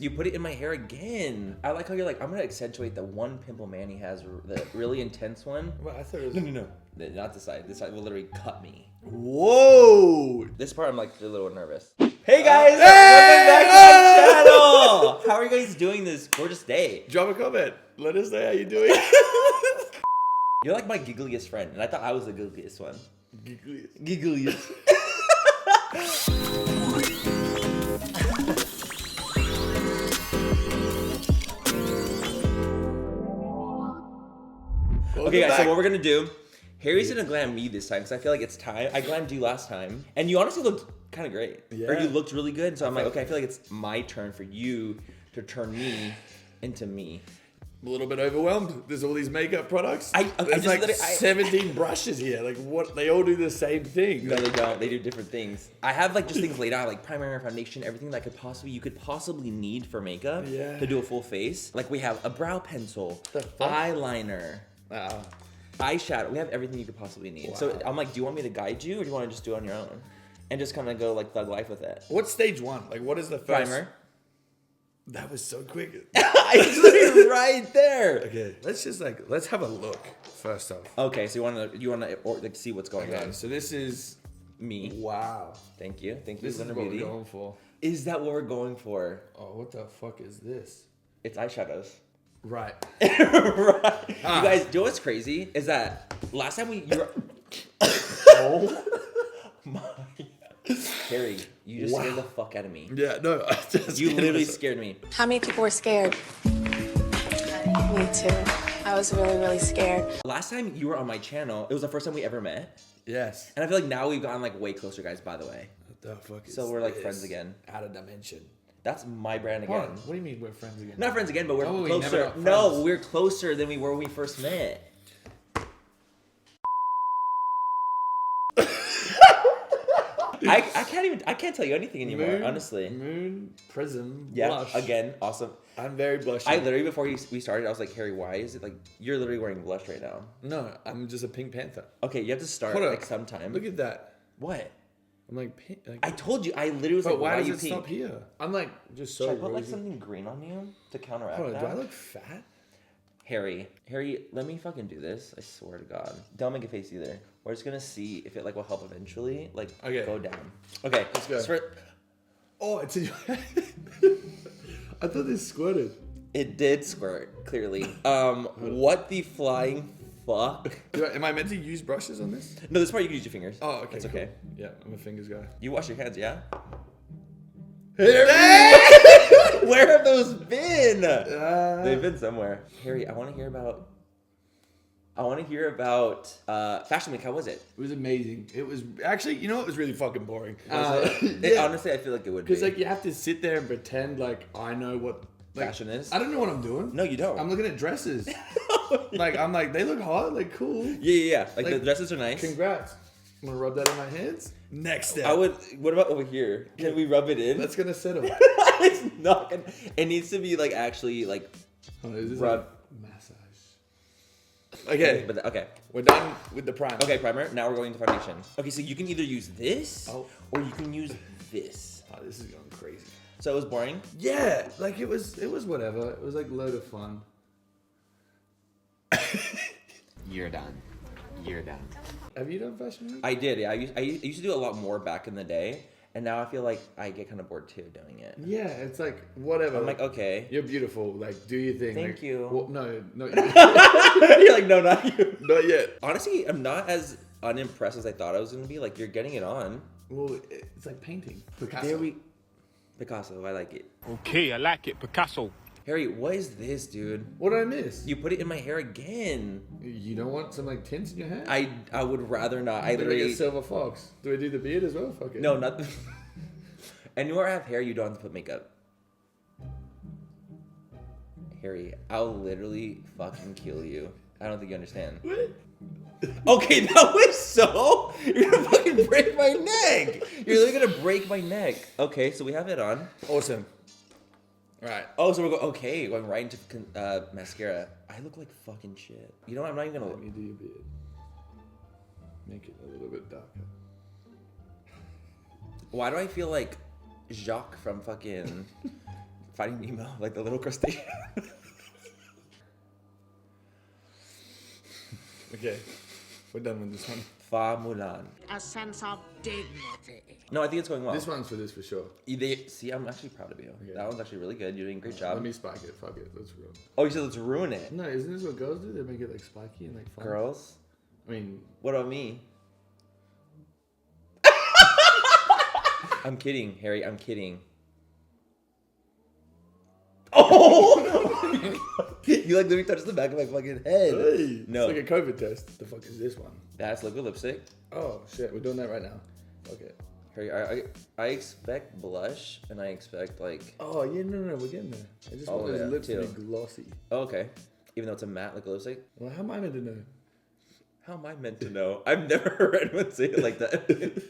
You put it in my hair again. I like how you're like, I'm gonna accentuate the one pimple Manny has, the really intense one. Well, I thought it was... No. Not this side. This side will literally cut me. Whoa! This part I'm like a little nervous. Hey guys! Welcome back to my channel! How are you guys doing this gorgeous day? Drop a comment. Let us know how you're doing. You're like my giggliest friend, and I thought I was the giggliest one. Giggliest. Giggliest. Okay guys, so what we're gonna do, Harry's gonna glam me this time because I feel like it's time. I glammed you last time, and you honestly looked kind of great. Yeah. Or you looked really good, so I'm like, okay, I feel like it's my turn for you to turn me into me. I'm a little bit overwhelmed. There's all these makeup products. There's like 17 brushes here. Like what? They all do the same thing. No, they don't. They do different things. I have like just things laid out, like primer, foundation, everything that you could possibly need for makeup to do a full face. Like we have a brow pencil, eyeliner. Eyeshadow. We have everything you could possibly need. Wow. So I'm like, do you want me to guide you, or do you want to just do it on your own and just kind of go like thug life with it? What's stage one? Like, what is the first? Primer. That was so quick. It's literally right there. Okay, let's have a look first off. Okay, so you want to like see what's going on. So this is me. Wow. Thank you. This is Lunar what Beauty. we're going for. Is that what we're going for? Oh, what the fuck is this? It's eyeshadows. Right. Right. You guys, do you know what's crazy? Is that last time you were... Oh my... Harry, you just scared the fuck out of me. Yeah, no. You literally scared me. How many people were scared? Me too. I was really, really scared. Last time you were on my channel, it was the first time we ever met. Yes. And I feel like now we've gotten like way closer, guys, by the way. What the fuck is So we're like friends again. Out of dimension. That's my brand again. What do you mean we're friends again? Not friends again, but we're closer. Never got friends. No, we're closer than we were when we first met. I can't tell you anything anymore, honestly. Moon, prism, yeah, blush. Again, awesome. I'm very blushy. I literally, before we started, I was like, Harry, why is it like, you're literally wearing blush right now? No, I'm just a Pink Panther. Okay, you have to start Hold like up. sometime. Look at that. What? I'm like, pink, like I told you, I literally was but like, why are does you it pink? stop here? I'm like, just so Should I put like rosy. something green on you to counteract Hold on, that? do I look fat? Harry, let me fucking do this. I swear to God. Don't make a face either. We're just gonna see if it like will help eventually. Like, go down. Okay, let's go. Oh, it's in your head. I thought this squirted. It did squirt, clearly. What the flying fuck? Am I meant to use brushes on this? No, this part you can use your fingers. Oh, okay. It's cool. okay. Yeah, I'm a fingers guy. You wash your hands, yeah? Harry! Where have those been? They've been somewhere. Harry, I want to hear about Fashion Week. How was it? It was amazing. It was actually, you know, it was really fucking boring. Honestly, I feel like it would be. Because like you have to sit there and pretend like I know what fashion is. I don't know what I'm doing. No, you don't. I'm looking at dresses. Like I'm like, they look hot, like cool. Yeah. Like the dresses are nice. Congrats. I'm gonna rub that in my hands. Next step. What about over here? Can we rub it in? That's gonna settle. It's not gonna. It needs to be like actually like rub massage. Okay. But okay. We're done with the primer. Okay, primer. Now we're going to foundation. Okay, so you can either use this or you can use this. Oh, this is going crazy. So it was boring? Yeah, like it was whatever. It was like a load of fun. You're done. Have you done Fashion Week? I did. Yeah, I used to do a lot more back in the day, and now I feel like I get kind of bored too doing it. Yeah, it's like whatever. I'm like, okay, you're beautiful. Like, do your thing. Thank like, you. Well, no, not yet. You're like, no, not you. Not yet. Honestly, I'm not as unimpressed as I thought I was gonna be. Like, you're getting it on. Well, it's like painting. Picasso. Picasso. I like it. Okay, I like it. Picasso. Harry, what is this, dude? What did I miss? You put it in my hair again. You don't want some like tints in your hair? I would rather not. I like literally a silver fox. Do I do the beard as well? Fuck it. No, not. Anywhere I have hair, you don't have to put makeup. Harry, I'll literally fucking kill you. I don't think you understand. What? Okay, that was so. You're gonna fucking break my neck. You're literally gonna break my neck. Okay, so we have it on. Awesome. Right. Oh, so we're going right into mascara. I look like fucking shit. You know what? I'm not even gonna. Let me do your beard. Make it a little bit darker. Why do I feel like Jacques from fucking Finding Nemo, like the little crustacean. Okay, we're done with this one. Fa Mulan. A sense of dignity. No, I think it's going well. This one's for this for sure. See, I'm actually proud of you. Okay. That one's actually really good. You're doing a great job. Let me spike it. Fuck it. Let's ruin it. Oh, you said let's ruin it. No, isn't this what girls do? They make it like spiky and like fun. Girls? I mean, What about me? I'm kidding, Harry. I'm kidding. Oh! You like literally touched the back of my fucking head. hey, No. it's like a COVID test. The fuck is this one? That's liquid lipstick. Oh shit, we're doing that right now. Okay. Harry, I expect blush and I expect like. Oh yeah, no, we're getting there. I just Oh, want those yeah, lips to too. be glossy. Oh, okay. Even though it's a matte liquid lipstick. Well, how am I meant to know? How am I meant to know? I've never heard anyone say it like that.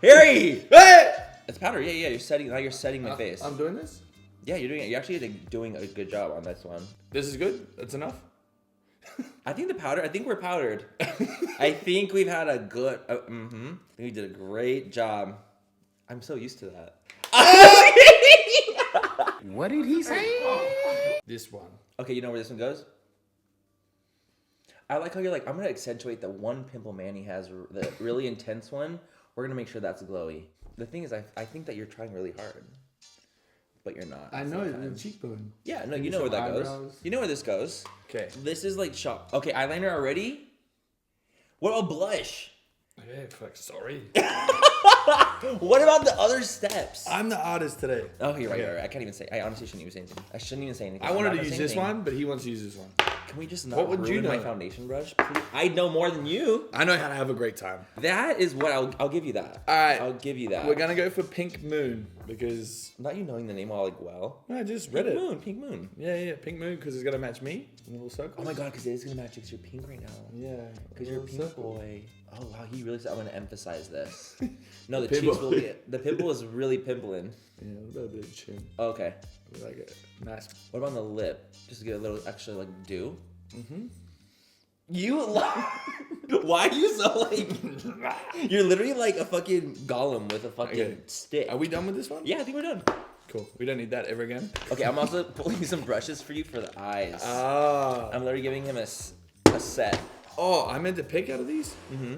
Harry! Hey! It's powder. Yeah. You're setting. Now you're setting my face. I'm doing this. Yeah, you're doing it. You're actually like, doing a good job on this one. This is good. That's enough. I think the powder. I think we're powdered. I think we've had a good. We did a great job. I'm so used to that. What did he say? This one. Okay, you know where this one goes? I like how you're like, I'm gonna accentuate the one pimple Manny has, the really intense one. We're gonna make sure that's glowy. The thing is, I think that you're trying really hard, but you're not. I know the cheekbone. Yeah, no, Maybe you know where some that goes. eyebrows. You know where this goes. Okay. This is like shop. Okay, eyeliner already. What about blush? Okay, fuck. Sorry. What about the other steps? I'm the artist today. Oh, you're right. Okay. You're right. I can't even say. I honestly shouldn't even say anything. I shouldn't even say anything. I I'm wanted not to gonna use say this anything. one, but he wants to use this one. Can we just not What would you ruin my know? foundation brush? Please? I know more than you. I know how to have a great time. That is what I'll give you that. All right. I'll give you that. We're gonna go for Pink Moon because Not you knowing the name all like well. I just read Pink it. Moon, Pink Moon. Yeah, Pink Moon because it's gonna match me in a little circle. Oh my god, because it is gonna match because you're pink right now. Yeah, Because you're a pink circle. boy. Oh wow, he really said I'm gonna emphasize this. No, the Pimple. cheeks will be. The pimple is really pimpling. Yeah, a little bit of chin. Okay. Like a nice. What about on the lip? Just to get a little extra like dew. Mm-hmm. You why are you so like? You're literally like a fucking golem with a fucking Okay. stick. Are we done with this one? Yeah, I think we're done. Cool. We don't need that ever again. Okay, I'm also pulling some brushes for you for the eyes. Ah. I'm literally giving him a set. Oh, I meant to pick out of these? Mm-hmm.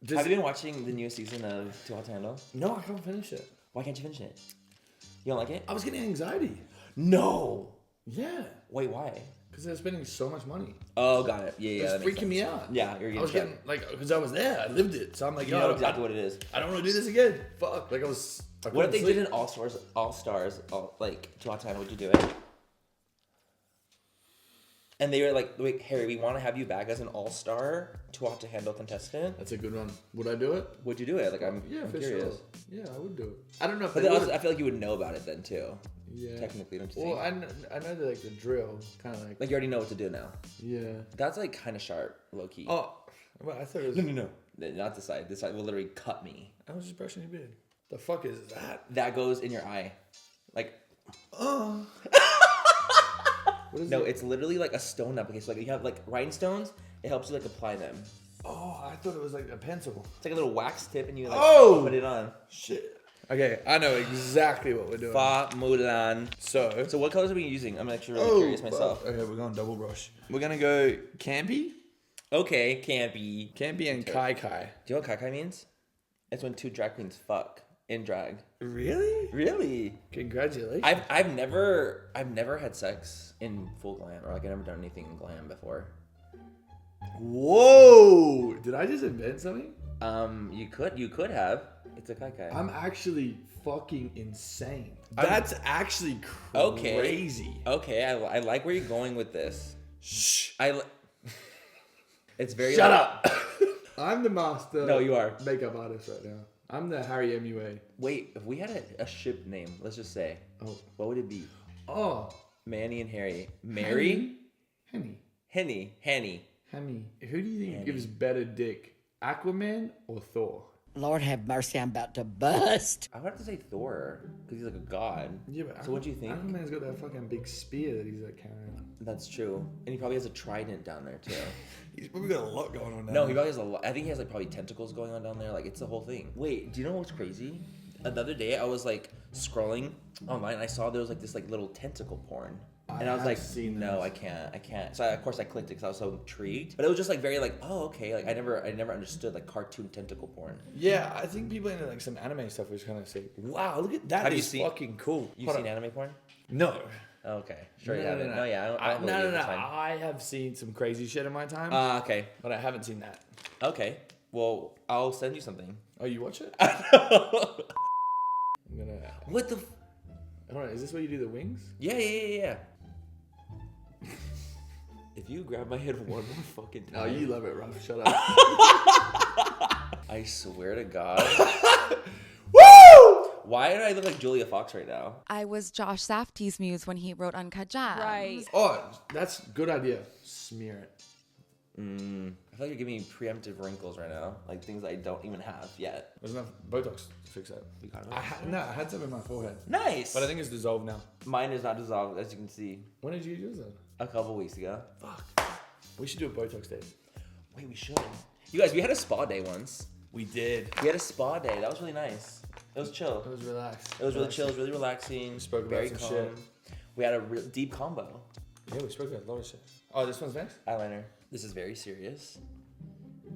Does Have you been watching the newest season of Too Hot to Handle? No, I can't finish it. Why can't you finish it? You don't like it? I was getting anxiety. No. Yeah. Wait, why? Because they're spending so much money. Oh, got it. Yeah, It yeah. was that makes freaking me sense. out. Yeah, you're I getting was getting, like, because I was there. I lived it. So I'm like, You yo, know exactly what it is. I don't want to do this again. Fuck. Like, I What if they couldn't did sleep. an All Stars, like Too Hot to Handle? Would you do it? And they were like, "Wait, Harry, we want to have you back as an All-Star Too Hot to Handle contestant. That's a good one. Would I do it? Would you do it? Like, I'm For curious. sure. Yeah, I would do it. I don't know if But they then also, would. I feel like you would know about it then too. Yeah. Technically, don't you Well, think? I know the, like, the drill. Kind of like. Like you already know what to do now. Yeah. That's like kind of sharp, low key. Oh, well, I thought it was. no. Not this side. This side will literally cut me. I was just brushing your beard. The fuck is that? That goes in your eye. Like, What is no, it? it's literally like a stone application. Like you have like rhinestones. It helps you like apply them. Oh, I thought it was like a pencil. It's like a little wax tip, and you like Oh! put it on. Shit. Okay, I know exactly what we're doing. Fa Mulan. So. So what colors are we using? I'm actually really curious myself. fuck. Okay, we're going double brush. We're gonna go campy, Okay, campy. campy, and kai kai. Do you know what kai kai means? It's when two drag queens fuck in drag. Really? Really? Congratulations. I've never had sex in full glam, or like I've never done anything in glam before. Whoa! Did I just invent something? You could have. It's a kai kai. I'm actually fucking insane. That's actually Okay. crazy. Okay, I like where you're going with this. Shh. It's very. Shut like- up. I'm the master. No, you are. Makeup artist right now. I'm the Harry MUA. Wait, if we had a ship name, let's just say, Oh. what would it be? Oh. Manny and Harry. Mary? Henny. Henny. Henny. Who do you think Henny. gives better dick? Aquaman or Thor? Lord have mercy, I'm about to bust. I would have to say Thor, because he's like a god. Yeah, but So what do you think? Aquaman's got that fucking big spear that he's like carrying. That's true. And he probably has a trident down there too. He's probably got a lot going on now. No, he probably has a lot. I think he has like probably tentacles going on down there. Like it's the whole thing. Wait, do you know what's crazy? Another day, I was like scrolling online. And I saw there was like this like little tentacle porn. And I was like, no, I can't. So of course I clicked it because I was so intrigued. But it was just like very like, oh, okay. Like I never understood like cartoon tentacle porn. Yeah, I think people into like some anime stuff was kind of sick. Wow, look at that. Have you is seen, fucking cool. You seen anime porn? No. Oh, okay. Sure you haven't. No, yeah. I don't no. I have seen some crazy shit in my time. Okay. But I haven't seen that. Okay. Well, I'll send you something. Oh, you watch it? I'm gonna. What the? Hold on, is this where you do the wings? Yeah. If you grab my head one more fucking time. Oh, you love it, Ruff. Shut up. I swear to God. Woo! Why do I look like Julia Fox right now? I was Josh Safdie's muse when he wrote Uncut Gems. Right. Oh, that's a good idea. Smear it. I feel like you're giving me preemptive wrinkles right now. Like things I don't even have yet. There's enough Botox to fix that. You got it? I had some in my forehead. Nice. But I think it's dissolved now. Mine is not dissolved, as you can see. When did you use it? A couple weeks ago. Fuck. We should do a Botox day. Wait, we should. You guys, we had a spa day once. We did. We had a spa day. That was really nice. It was chill. It was relaxed. It was really chill. It was really relaxing. We spoke very about some calm. shit. We had a real deep combo. Yeah, we spoke about a lot of shit. Oh, this one's next? Eyeliner. This is very serious.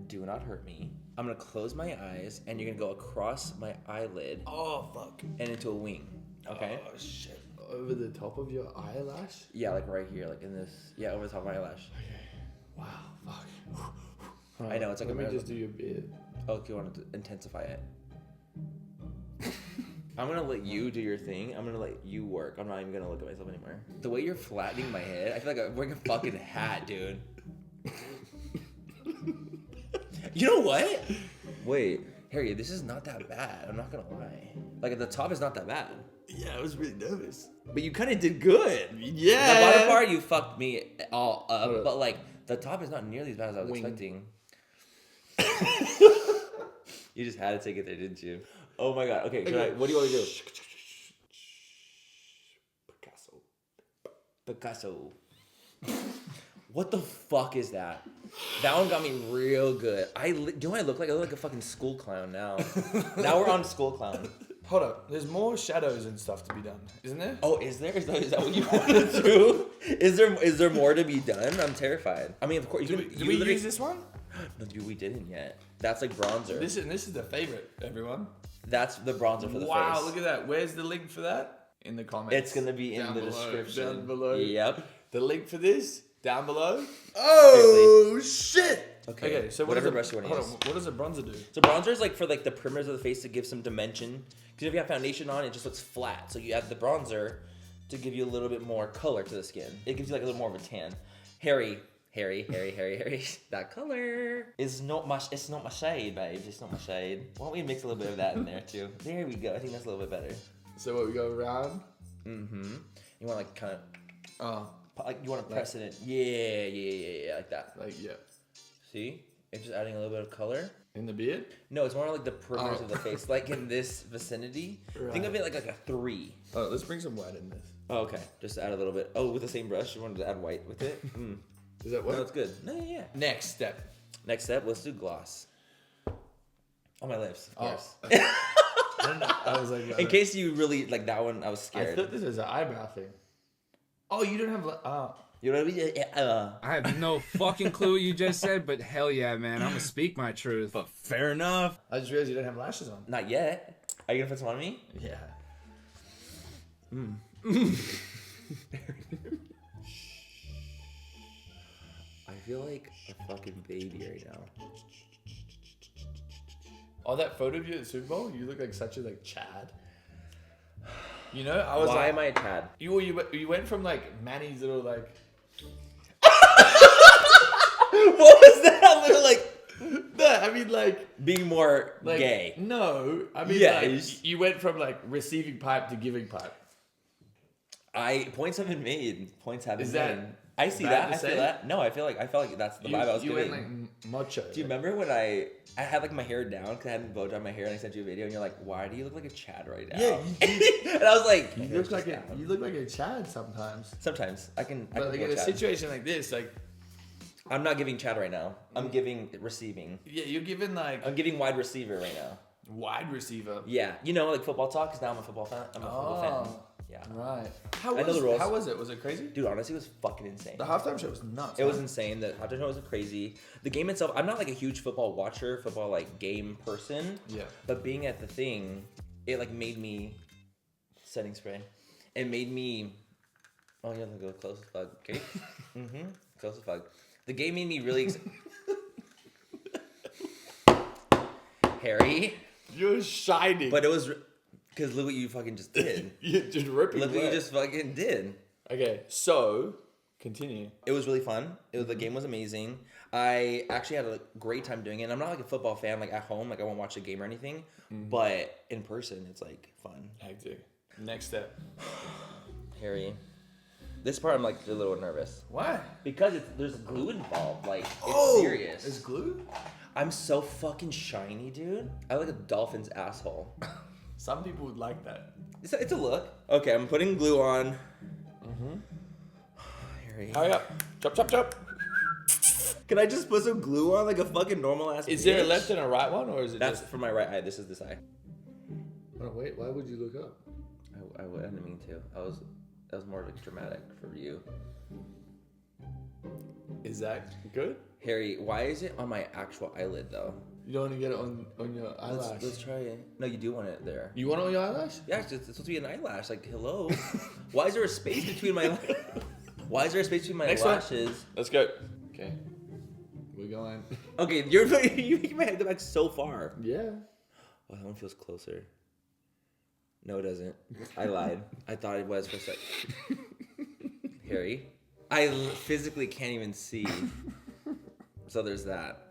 Do not hurt me. I'm gonna close my eyes and you're gonna go across my eyelid. Oh, fuck. And into a wing. Okay? Oh, shit. Over the top of your eyelash? Yeah, like right here, like in this. Yeah, over the top of my eyelash. Okay. Wow, fuck. I know, it's like Let a me just do your beard. Oh, okay, you want to intensify it. I'm gonna let you do your thing. I'm gonna let you work. I'm not even gonna look at myself anymore. The way you're flattening my head, I feel like I'm wearing a fucking hat, dude. You know what? Wait, Harry, this is not that bad. I'm not gonna lie. Like at the top is not that bad. Yeah, I was really nervous. But you kind of did good. Yeah. The bottom part, you fucked me all up. But like the top is not nearly as bad as I was expecting. You just had to take it there, didn't you? Oh my god. Okay, what do you want to do? Picasso. What the fuck is that? That one got me real good. Do I look like a fucking school clown now? Now we're on school clown. Hold up. There's more shadows and stuff to be done, isn't there? Oh, is there? Is that what you want to do? Is there more to be done? I'm terrified. I mean, of course. Did we use this one? No, dude, we didn't yet. That's like bronzer. This is the favorite, everyone. That's the bronzer for the face. Wow, look at that. Where's the link for that? In the comments. It's gonna be in the description. Down below. Yep. The link for this down below. Oh shit! Okay, so whatever brush you want to use. What does a bronzer do? So bronzer is like for like the perimeters of the face to give some dimension. Because if you have foundation on, it just looks flat. So you add the bronzer to give you a little bit more color to the skin. It gives you like a little more of a tan. Harry. That color is not my shade, babes. It's not my shade. Why don't we mix a little bit of that in there too? There we go. I think that's a little bit better. So what, we go around? Mm-hmm. You want like kind of. Oh. Like you want to press it in. Yeah, like that. Like, yeah. See? It's just adding a little bit of color. In the beard? No, it's more like the perimeters of the face. Like in this vicinity. Right. Think of it like a 3. Oh, let's bring some white in this. Oh, okay. Just add a little bit. Oh, with the same brush? You wanted to add white with it? Does that work? No, that's good. No, yeah. Next step, let's do gloss. On my lips, of course. I was like... In case you really... Like that one, I was scared. I thought this was an eyebrow thing. Oh, you don't have... You know what I mean? I have no fucking clue what you just said, but hell yeah, man. I'm gonna speak my truth. But fair enough. I just realized you don't have lashes on. Not yet. Are you gonna put some on me? Yeah. I feel like a fucking baby right now. Oh, that photo of you at the Super Bowl? You look like such a Chad. You know, I was Why am I a Chad? You went from Manny's little What was that? Little No, I mean being more gay. No, I mean yes. You went from receiving pipe to giving pipe. Points have been made. Points have been Is made. that I see that. I feel that. No, I felt like that's the vibe I was you giving. went macho. Do you remember when I had my hair down because I hadn't blow dried my hair and I sent you a video and you're like, why do you look like a Chad right now? Yeah, and I was like, you look like a Chad sometimes. Sometimes I can. But in a situation like this, I'm not giving Chad right now. I'm giving receiving. Yeah, you're giving I'm giving wide receiver right now. Wide receiver. Yeah, you know, like football talk. Because now I'm a football fan. I'm a football fan. Yeah. Right. I know the rules. How was it? Was it crazy? Dude, honestly, it was fucking insane. The halftime show was nuts. It was insane. The halftime show was crazy. The game itself, I'm not like a huge football watcher, football like game person. Yeah. But being at the thing, it like made me setting spray. It made me. Oh, you have to go close as fuck. Okay. Close as fuck. The game made me really. Harry. You're shining. But it was. Because look what you fucking just did. You're just ripping. Look what you just fucking did. Okay, so continue. It was really fun. The game was amazing. I actually had a great time doing it. And I'm not like a football fan, like at home, like I won't watch a game or anything. But in person, it's like fun. Hectic. Next step. Harry, this part I'm like a little nervous. Why? Because there's glue involved. Like it's serious. It's glue? I'm so fucking shiny, dude. I look like a dolphin's asshole. Some people would like that. It's a look. Okay, I'm putting glue on. Harry. Hurry up. Chop, chop, chop. Can I just put some glue on like a fucking normal ass Is there a left and a right one, or is it That's just... for my right eye. This is this eye. Oh, wait, why would you look up? I didn't mean to. That was more like dramatic for you. Is that good? Harry, why is it on my actual eyelid though? You don't want to get it on your eyelash? Let's try it. No, you do want it there. You want it on your eyelash? Yeah, it's supposed to be an eyelash. Like, hello. Why is there a space between my? Why is there a space between my Next one. lashes? Let's go. Okay. We're going. Okay, you're making my head go back so far. Yeah. Oh, that one feels closer. No, it doesn't. I lied. I thought it was for a sec. Harry, I physically can't even see. So there's that.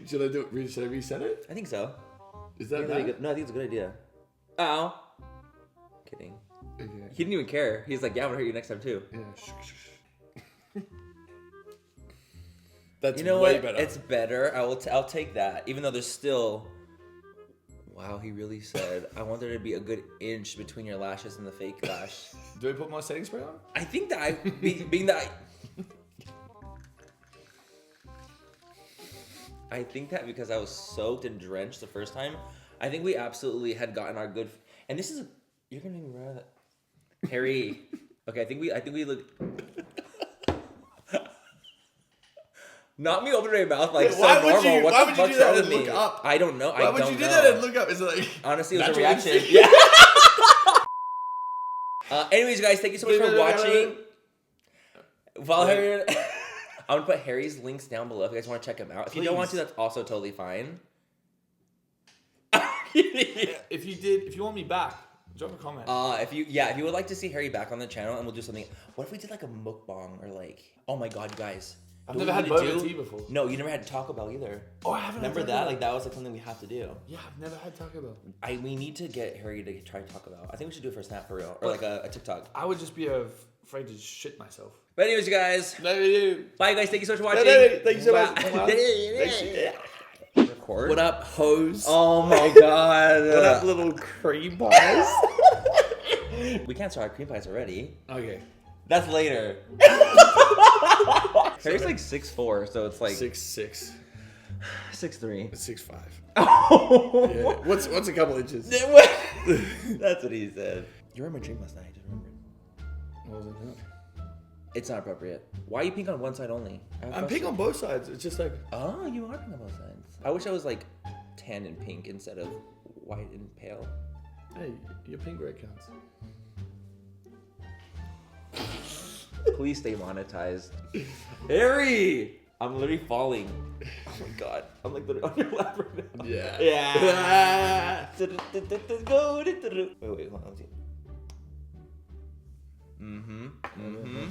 Should I reset it? I think so. Is that Really good. No, I think it's a good idea. Ow. Kidding. Okay. He didn't even care. He's like, yeah, I'm gonna hurt you next time too. Yeah. That's You know way what? better. It's better. I'll take that. Even though there's still. Wow, he really said. I want there to be a good inch between your lashes and the fake lash. Do we put more setting spray on? I think that being that. I think that because I was soaked and drenched the first time, I think we absolutely had gotten our good. And this is you're gonna make me proud of that, Harry. Okay, I think we look. Not me opening my mouth like so why would normal. you- What why the would you fuck's do that wrong and with look me? up? I don't know. Why would you do that and look up? Is it like honestly, it was a natural reaction. instinct? Yeah. Anyways, guys, thank you so much for watching. While Harry, I'm gonna put Harry's links down below if you guys want to check him out. If you don't want to, that's also totally fine. If you want me back, drop a comment. If you would like to see Harry back on the channel, and we'll do something. What if we did like a mukbang or like? Oh my god, you guys! I've You know never what had we need to boba do? tea before. No, you never had Taco Bell either. Oh, I haven't. Remember had that? Taco Bell. Like that was like something we have to do. Yeah, I've never had Taco Bell. We need to get Harry to try Taco Bell. I think we should do it for a snap for real, or like a TikTok. I would just be afraid to shit myself. But anyways, you guys. Love you. Bye, guys. Thank you so much for watching. Thank you so much. Record. What up, hoes? Oh my god. What up, little cream pies? We can't start our cream pies already. Okay. That's later. Harry's like 6'4", so it's like 6'6". 6'3". 6'5". Oh. Yeah. What's a couple inches? That's what he said. You were in my dream last night. I just remembered. What was it? It's not appropriate. Why are you pink on one side only? I'm pink on both sides. It's just like Oh, you are pink on both sides. I wish I was like tan and pink instead of white and pale. hey, your pink red counts. Please stay monetized. Harry! I'm literally falling. Oh my god. I'm like literally on your lap right now. Yeah. Yeah. Wait, hold on. Mm-hmm.